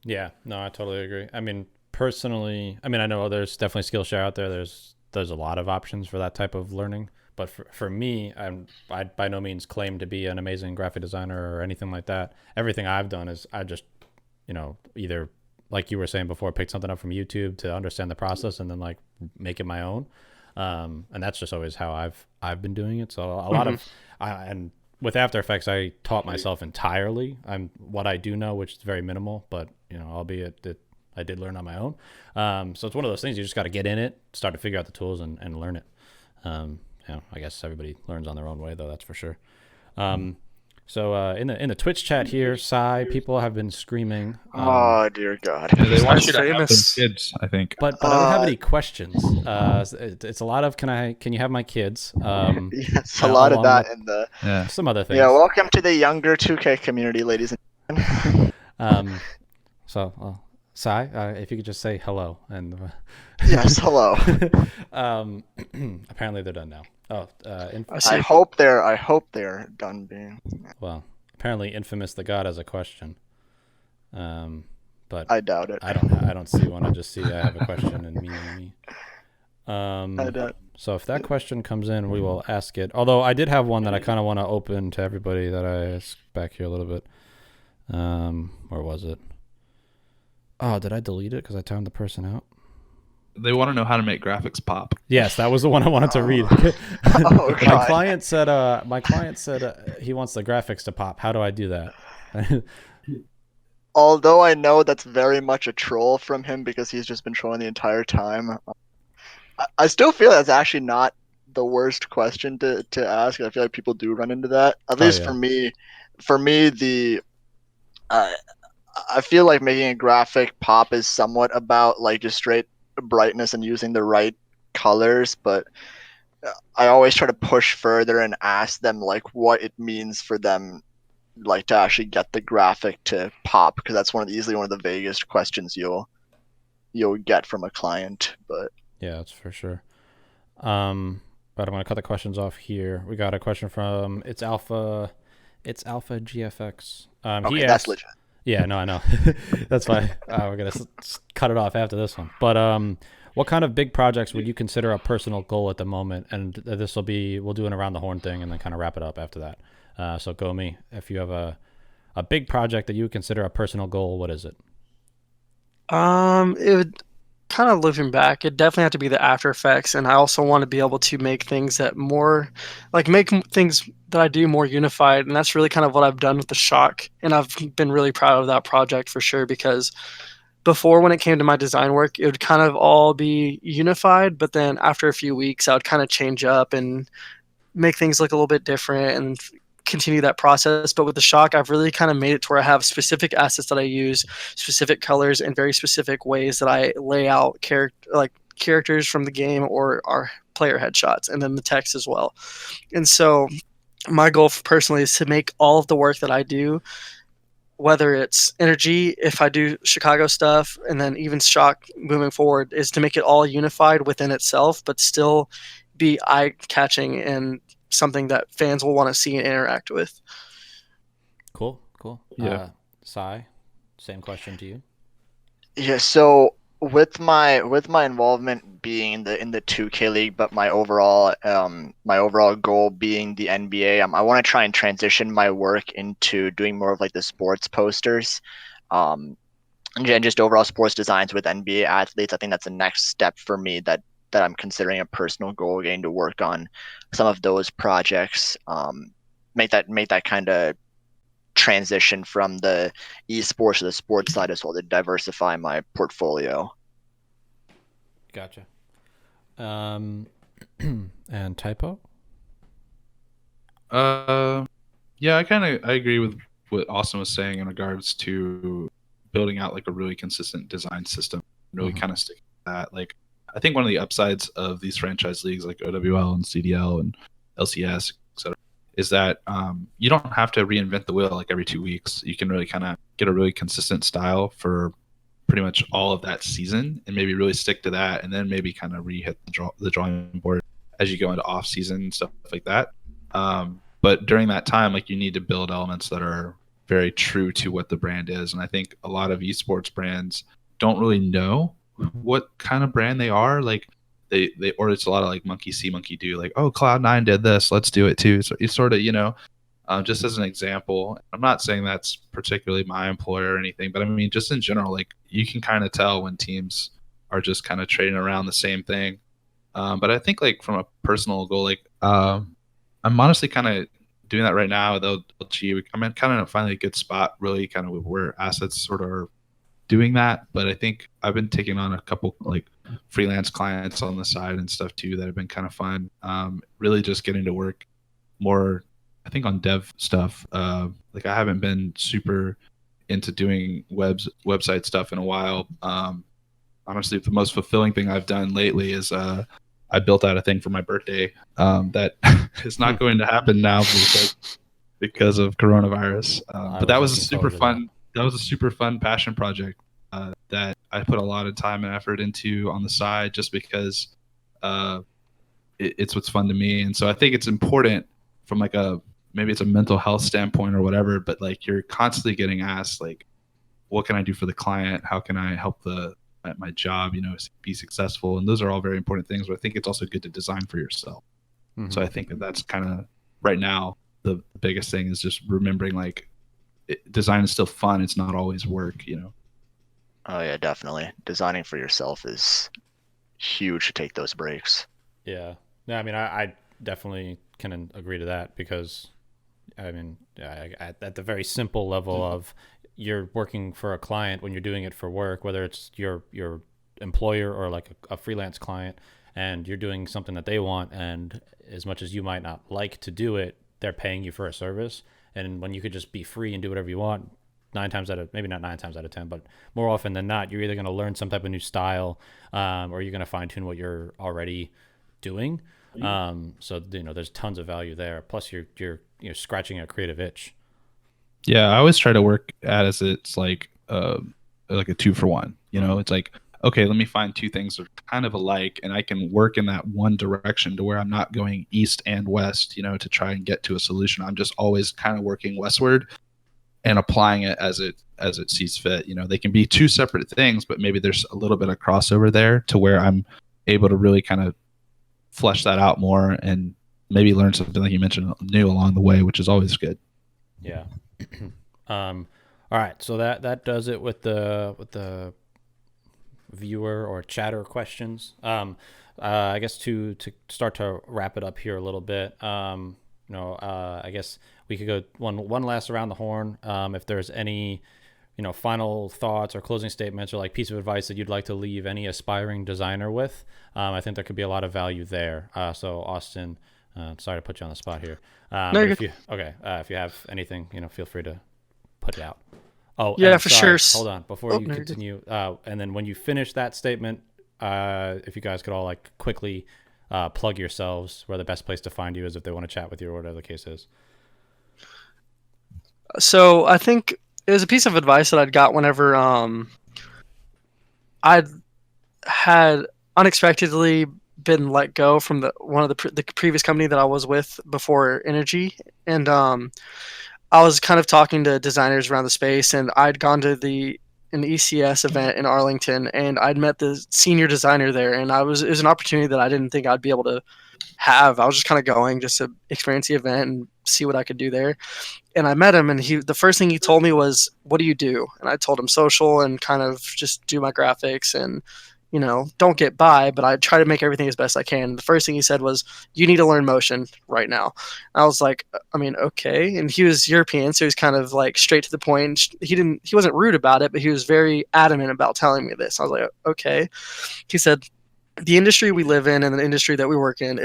Yeah, no, I totally agree. I mean, personally, I know there's definitely Skillshare out there. There's a lot of options for that type of learning. But for me, I by no means claim to be an amazing graphic designer or anything like that. Everything I've done is I just, either, like you were saying before, pick something up from YouTube to understand the process and then like make it my own. And that's just always how I've been doing it. So a lot of, and with After Effects, I taught myself entirely. What I do know, which is very minimal, but albeit that I did learn on my own. So it's one of those things you just got to get in it, start to figure out the tools, and learn it. I guess everybody learns on their own way, though. That's for sure. So in the Twitch chat here, Sai, people have been screaming. Oh dear God! Yeah, they want That's you to have famous. them kids, I think. But I don't have any questions. It's a lot of can you have my kids? Yes, a lot of along that with in the. some other things. Yeah, welcome to the younger 2K community, ladies and gentlemen. So Sai, if you could just say hello and. Yes, hello. Apparently they're done now. I hope they're done being. Well, apparently Infamous the God has a question. But I doubt it. I don't see one. I just see I have a question and me. I doubt. So if that question comes in, we will ask it. Although I did have one that I kind of want to open to everybody that I asked back here a little bit. Where was it? Oh, did I delete it because I timed the person out? They want to know how to make graphics pop. Yes, that was the one I wanted to read. Oh, God. My client said he wants the graphics to pop. How do I do that? Although I know that's very much a troll from him because he's just been trolling the entire time. I still feel that's actually not the worst question to ask. I feel like people do run into that. At least yeah. for me, I feel like making a graphic pop is somewhat about like just straight brightness and using the right colors, but I always try to push further and ask them like what it means for them like to actually get the graphic to pop, because that's easily one of the vaguest questions you'll get from a client. But yeah, that's for sure. But I'm gonna cut the questions off here. We got a question from it's Alpha GFX. okay, he that's asked, legit. Yeah, no, I know. That's why we're going to cut it off after this one. But what kind of big projects would you consider a personal goal at the moment? And we'll do an around the horn thing and then kind of wrap it up after that. So Gomi, if you have a big project that you would consider a personal goal, what is it? It would kind of looking back, it definitely have to be the After Effects, and I also want to be able to make things that make things that I do more unified, and that's really kind of what I've done with the Shock, and I've been really proud of that project for sure, because before, when it came to my design work, it would kind of all be unified, but then after a few weeks I would kind of change up and make things look a little bit different and continue that process. But with the Shock, I've really kind of made it to where I have specific assets that I use, specific colors, and very specific ways that I lay out characters from the game or our player headshots, and then the text as well. And so my goal personally is to make all of the work that I do, whether it's energy, if I do Chicago stuff, and then even Shock moving forward, is to make it all unified within itself, but still be eye-catching and something that fans will want to see and interact with. Cool. Yeah. Sai, same question to you. Yeah, so with my involvement being in the 2K league, but my overall goal being the NBA, I want to try and transition my work into doing more of like the sports posters, and just overall sports designs with NBA athletes. I think that's the next step for me that I'm considering a personal goal, getting to work on some of those projects, make that kind of transition from the esports to the sports side as well, to diversify my portfolio. Gotcha. And typo? Yeah, I agree with what Austin was saying in regards to building out like a really consistent design system, really kind of sticking to that. Like, I think one of the upsides of these franchise leagues like OWL and CDL and LCS, etc., is that you don't have to reinvent the wheel like every 2 weeks. You can really kind of get a really consistent style for pretty much all of that season, and maybe really stick to that, and then maybe kind of re-hit the drawing board as you go into off season and stuff like that. But during that time, like, you need to build elements that are very true to what the brand is. And I think a lot of esports brands don't really know what kind of brand they are. Like, they or it's a lot of like monkey see, monkey do. Like, oh, Cloud9 did this, let's do it too. So you sort of, just as an example, I'm not saying that's particularly my employer or anything, but I mean, just in general, like, you can kind of tell when teams are just kind of trading around the same thing. But I think, like, from a personal goal, like, I'm honestly kind of doing that right now with LG. I'm in kind of finally a good spot, really, kind of where assets sort of are doing that. But I think I've been taking on a couple like freelance clients on the side and stuff too that have been kind of fun. Really just getting to work more, I think, on dev stuff. Like I haven't been super into doing website stuff in a while. Honestly, the most fulfilling thing I've done lately is I built out a thing for my birthday that is not going to happen now because of coronavirus. But that was a super fun. That was a super fun passion project that I put a lot of time and effort into on the side, just because it's what's fun to me. And so I think it's important from like maybe it's a mental health standpoint or whatever, but like you're constantly getting asked like, what can I do for the client? How can I help my job, be successful? And those are all very important things, but I think it's also good to design for yourself. Mm-hmm. So I think that's kind of right now the biggest thing is just remembering like design is still fun. It's not always work, Oh yeah, definitely. Designing for yourself is huge to take those breaks. Yeah. No, I mean, I definitely can agree to that, because I mean, at the very simple level of you're working for a client when you're doing it for work, whether it's your employer or like a freelance client, and you're doing something that they want, and as much as you might not like to do it, they're paying you for a service. And when you could just be free and do whatever you want, maybe not 9 times out of 10, but more often than not, you're either going to learn some type of new style, or you're going to fine tune what you're already doing. So there's tons of value there. Plus, you're scratching a creative itch. Yeah, I always try to work at as it's like a 2-for-1. It's like, okay, let me find two things that are kind of alike, and I can work in that one direction to where I'm not going east and west, to try and get to a solution. I'm just always kind of working westward and applying it as it sees fit. They can be two separate things, but maybe there's a little bit of crossover there to where I'm able to really kind of flesh that out more and maybe learn something, like you mentioned, new along the way, which is always good. Yeah. All right. So that does it with the viewer or chatter questions. I guess to start to wrap it up here a little bit, I guess we could go one last around the horn. If there's any, final thoughts or closing statements or like piece of advice that you'd like to leave any aspiring designer with, I think there could be a lot of value there. So Austin, sorry to put you on the spot here. No, if you have anything, feel free to put it out. Oh, yeah, for sure. Hold on, before you continue. And then when you finish that statement, if you guys could all like quickly plug yourselves, where the best place to find you is if they want to chat with you or whatever the case is. So I think it was a piece of advice that I'd got whenever I'd had unexpectedly been let go from one of the previous company that I was with before Energy, and I was kind of talking to designers around the space, and I'd gone to an ECS event in Arlington, and I'd met the senior designer there, and it was an opportunity that I didn't think I'd be able to have. I was just kind of going just to experience the event and see what I could do there. And I met him, and the first thing he told me was, "What do you do?" And I told him social and kind of just do my graphics and, don't get by, but I try to make everything as best I can. The first thing he said was, "You need to learn motion right now." I was like, I mean, okay. And he was European, so he's kind of like straight to the point. He wasn't rude about it, but he was very adamant about telling me this. I was like, okay. He said, the industry we live in and the industry that we work in,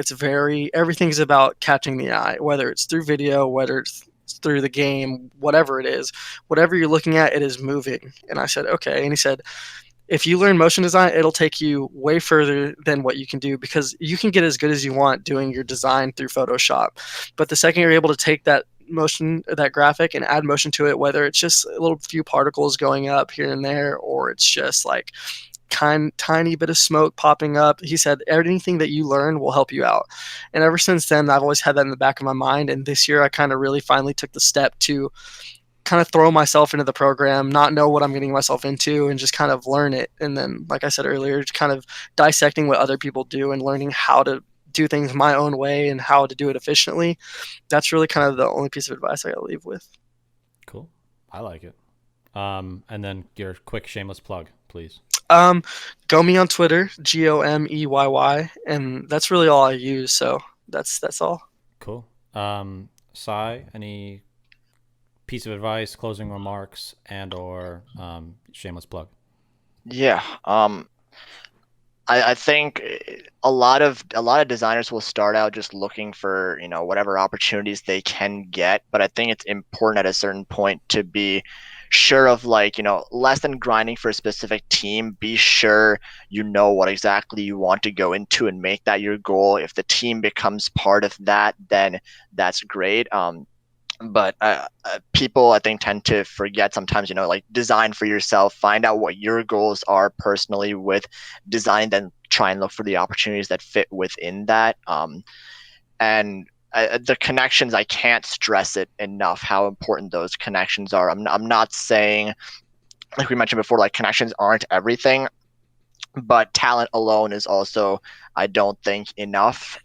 everything's about catching the eye, whether it's through video, whether it's through the game, whatever it is, whatever you're looking at, it is moving. And I said, okay. And he said, if you learn motion design, it'll take you way further than what you can do, because you can get as good as you want doing your design through Photoshop. But the second you're able to take that graphic and add motion to it, whether it's just a little few particles going up here and there, or it's just like tiny bit of smoke popping up, he said anything that you learn will help you out. And ever since then, I've always had that in the back of my mind. And this year I kind of really finally took the step to kind of throw myself into the program, not know what I'm getting myself into, and just kind of learn it. And then, like I said earlier, kind of dissecting what other people do and learning how to do things my own way and how to do it efficiently. That's really kind of the only piece of advice I got to leave with. Cool. I like it. And then your quick shameless plug, please. Go me on Twitter, GOMEYY, and that's really all I use. So that's all. Cool. Sai, any piece of advice, closing remarks, and or shameless plug? Yeah. I think a lot of designers will start out just looking for, whatever opportunities they can get, but I think it's important at a certain point to be sure of, like, less than grinding for a specific team. Be sure you know what exactly you want to go into and make that your goal. If the team becomes part of that, then that's great. But people, I think, tend to forget sometimes, like, design for yourself, find out what your goals are personally with design, then try and look for the opportunities that fit within that. And the connections, I can't stress it enough how important those connections are. I'm not saying, like we mentioned before, like, connections aren't everything, but talent alone is also, I don't think, enough.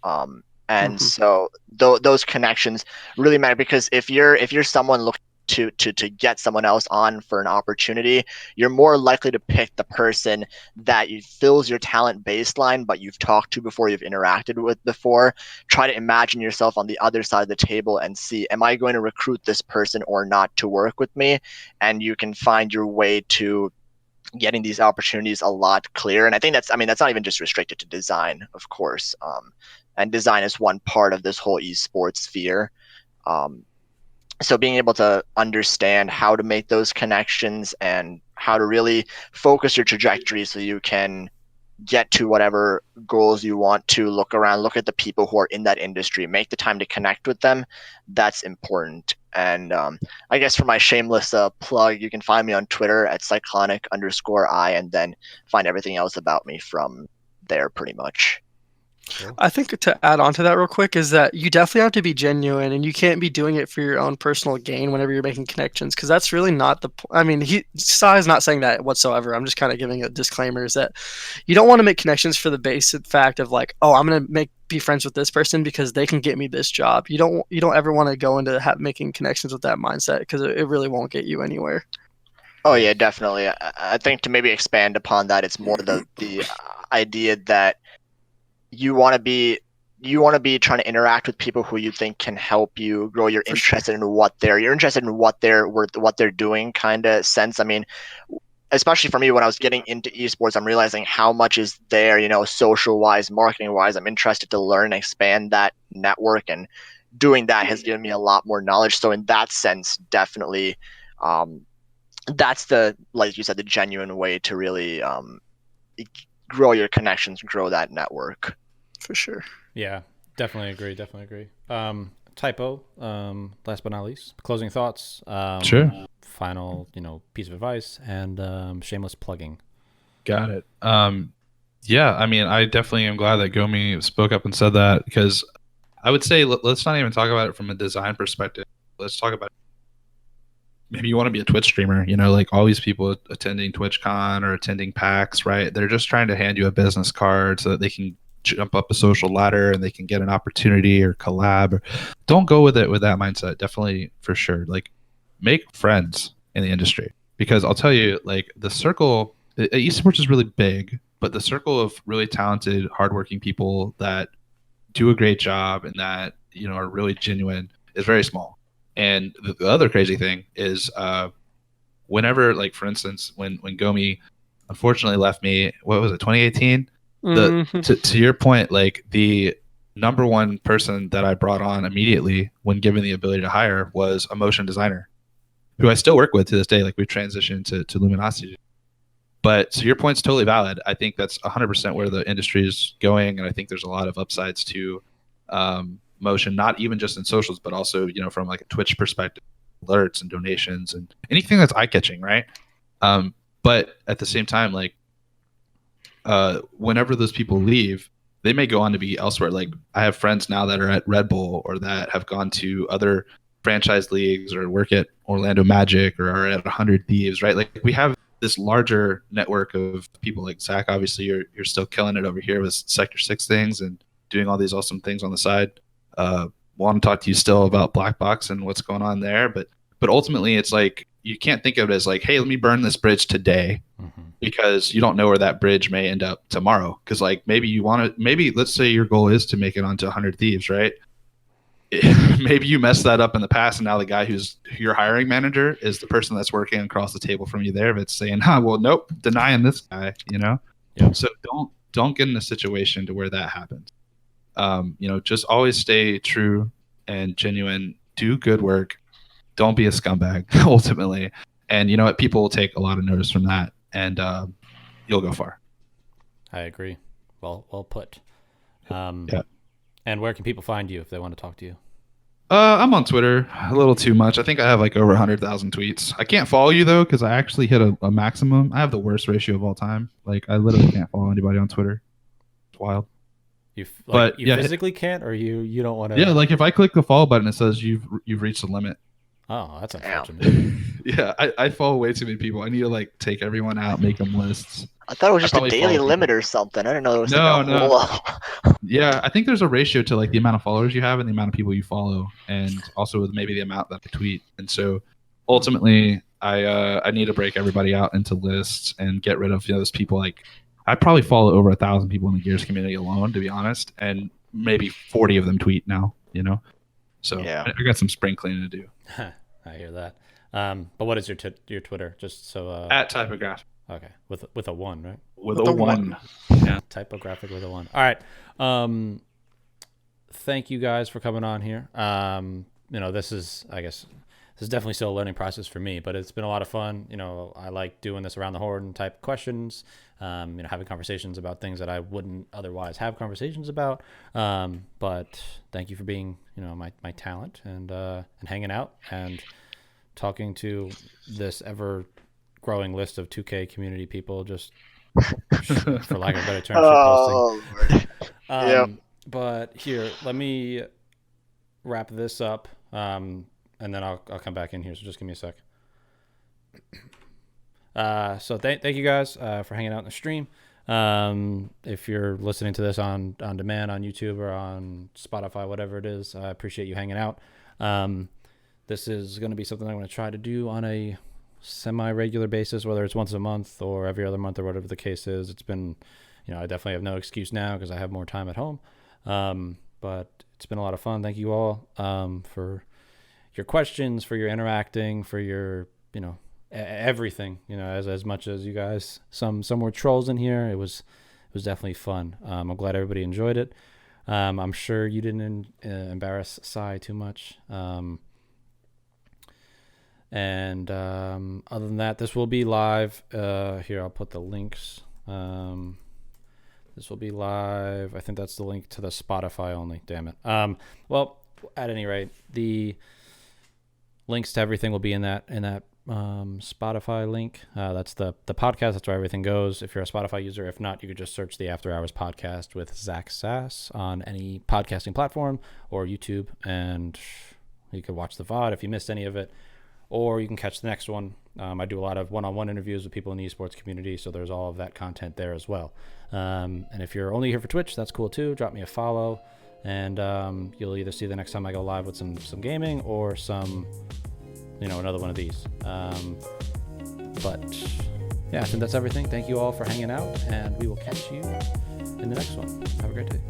And Mhm. so those connections really matter, because if you're someone looking to get someone else on for an opportunity, you're more likely to pick the person that fills your talent baseline, but you've talked to before, you've interacted with before. Try to imagine yourself on the other side of the table and see, am I going to recruit this person or not to work with me? And you can find your way to getting these opportunities a lot clearer. And I think that's not even just restricted to design, of course. And design is one part of this whole esports sphere. Um, so being able to understand how to make those connections and how to really focus your trajectory so you can get to whatever goals you want to, look around, look at the people who are in that industry, make the time to connect with them. That's important. And I guess for my shameless plug, you can find me on Twitter at cyclonic_I, and then find everything else about me from there, pretty much. Cool. I think to add on to that real quick is that you definitely have to be genuine, and you can't be doing it for your own personal gain whenever you're making connections, because that's really not I mean, Sai is not saying that whatsoever. I'm just kind of giving a disclaimer, is that you don't want to make connections for the basic fact of, like, oh, I'm gonna be friends with this person because they can get me this job. You don't ever want to go into making connections with that mindset, because it really won't get you anywhere. Oh yeah, definitely. I think to maybe expand upon that, it's more the idea that you want to be trying to interact with people who you think can help you grow. You're For sure. interested in what they're doing, kind of sense. I mean, especially for me, when I was getting into esports, I'm realizing how much is there, social wise, marketing wise. I'm interested to learn and expand that network, and doing that has given me a lot more knowledge. So in that sense, definitely, um, that's like you said, the genuine way to really grow your connections, grow that network. For sure. Yeah, definitely agree. Definitely agree. Typo. Last but not least, closing thoughts. Sure. Final, piece of advice, and shameless plugging. Got it. Yeah, I mean, I definitely am glad that Gomi spoke up and said that, because I would say let's not even talk about it from a design perspective. Let's talk about, maybe you want to be a Twitch streamer, like all these people attending TwitchCon or attending PAX, right? They're just trying to hand you a business card so that they can jump up a social ladder and they can get an opportunity or collab. Don't go with it with that mindset. Definitely, for sure. Like, make friends in the industry, because I'll tell you, like, the circle, esports is really big, but the circle of really talented, hardworking people that do a great job and that are really genuine is very small. And the other crazy thing is, whenever, like, for instance, when Gomi unfortunately left me, what was it, 2018? Mhm. To your point, like, the number one person that I brought on immediately when given the ability to hire was a motion designer who I still work with to this day. Like, we've transitioned to Luminosity. But so your point's totally valid. I think that's 100% where the industry is going, and I think there's a lot of upsides to motion, not even just in socials, but also from, like, a Twitch perspective, alerts and donations and anything that's eye catching, right? But at the same time, like, whenever those people leave, they may go on to be elsewhere. Like, I have friends now that are at Red Bull, or that have gone to other franchise leagues, or work at Orlando Magic, or are at 100 Thieves, right? Like, we have this larger network of people. Like, Zack, obviously you're still killing it over here with Sector 6 things and doing all these awesome things on the side. Want to talk to you still about Black Box and what's going on there, but ultimately it's like, you can't think of it as like, hey, let me burn this bridge today, because you don't know where that bridge may end up tomorrow. Because, like, maybe let's say your goal is to make it onto 100 Thieves, right? maybe you messed that up in the past, and now the guy who's your hiring manager is the person that's working across the table from you there that's saying, well, nope, denying this guy, Yeah. So don't get in a situation to where that happens. Just always stay true and genuine, do good work, don't be a scumbag ultimately, and you know what, people will take a lot of notice from that, and you'll go far. I agree. Well put. Yeah. And where can people find you if they want to talk to you? I'm on Twitter a little too much. I think I have like over 100,000 tweets. I can't follow you though because I actually hit a maximum. I have the worst ratio of all time. Like I literally can't follow anybody on Twitter. It's wild. You yeah, physically can't, or you don't want to? Yeah, like if I click the follow button, it says you've reached the limit. Oh, that's unfortunate. Yeah, I follow way too many people. I need to like take everyone out, make them lists. I thought it was just a probably daily follow limit people. or something. I didn't know there was No, like a no. whole. Yeah, I think there's a ratio to like the amount of followers you have and the amount of people you follow, and also with maybe the amount that I tweet. And so ultimately, I need to break everybody out into lists and get rid of those people. Like I probably follow over 1,000 people in the Gears community alone, to be honest, and maybe 40 of them tweet now. So Yeah. I got some spring cleaning to do. I hear that. But what is your Twitter? Just so At typographic. Okay, with a 1, right? With a 1. Yeah. Typographic with a 1. All right. Thank you guys for coming on here. This is definitely still a learning process for me, but it's been a lot of fun. I like doing this around the horn type questions. Having conversations about things that I wouldn't otherwise have conversations about. But thank you for being, my talent and hanging out and talking to this ever growing list of 2K community people, just for lack of a better term, shitposting. Yeah. But here, let me wrap this up, and then I'll come back in here. So just give me a sec. So thank you guys for hanging out in the stream. If you're listening to this on demand on YouTube or on Spotify, whatever it is, I appreciate you hanging out. This is going to be something I'm going to try to do on a semi-regular basis, whether it's once a month or every other month or whatever the case is. It's been, I definitely have no excuse now because I have more time at home. But it's been a lot of fun. Thank you all for your questions, for your interacting, for your, everything, as much as you guys, some were trolls in here. It was definitely fun. I'm glad everybody enjoyed it. I'm sure you didn't embarrass Sai too much. And other than that, this will be live. Here, I'll put the links. This will be live. I think that's the link to the Spotify only. Damn it. Well, at any rate, the links to everything will be in that Spotify link. That's the podcast. That's where everything goes. If you're a Spotify user, if not, you could just search the After Hours podcast with Zack Sass on any podcasting platform or YouTube, and you could watch the VOD if you missed any of it. Or you can catch the next one. I do a lot of one-on-one interviews with people in the esports community, so there's all of that content there as well. And if you're only here for Twitch, that's cool too. Drop me a follow, and you'll either see the next time I go live with some gaming or some, another one of these. But yeah, I think that's everything. Thank you all for hanging out, and we will catch you in the next one. Have a great day.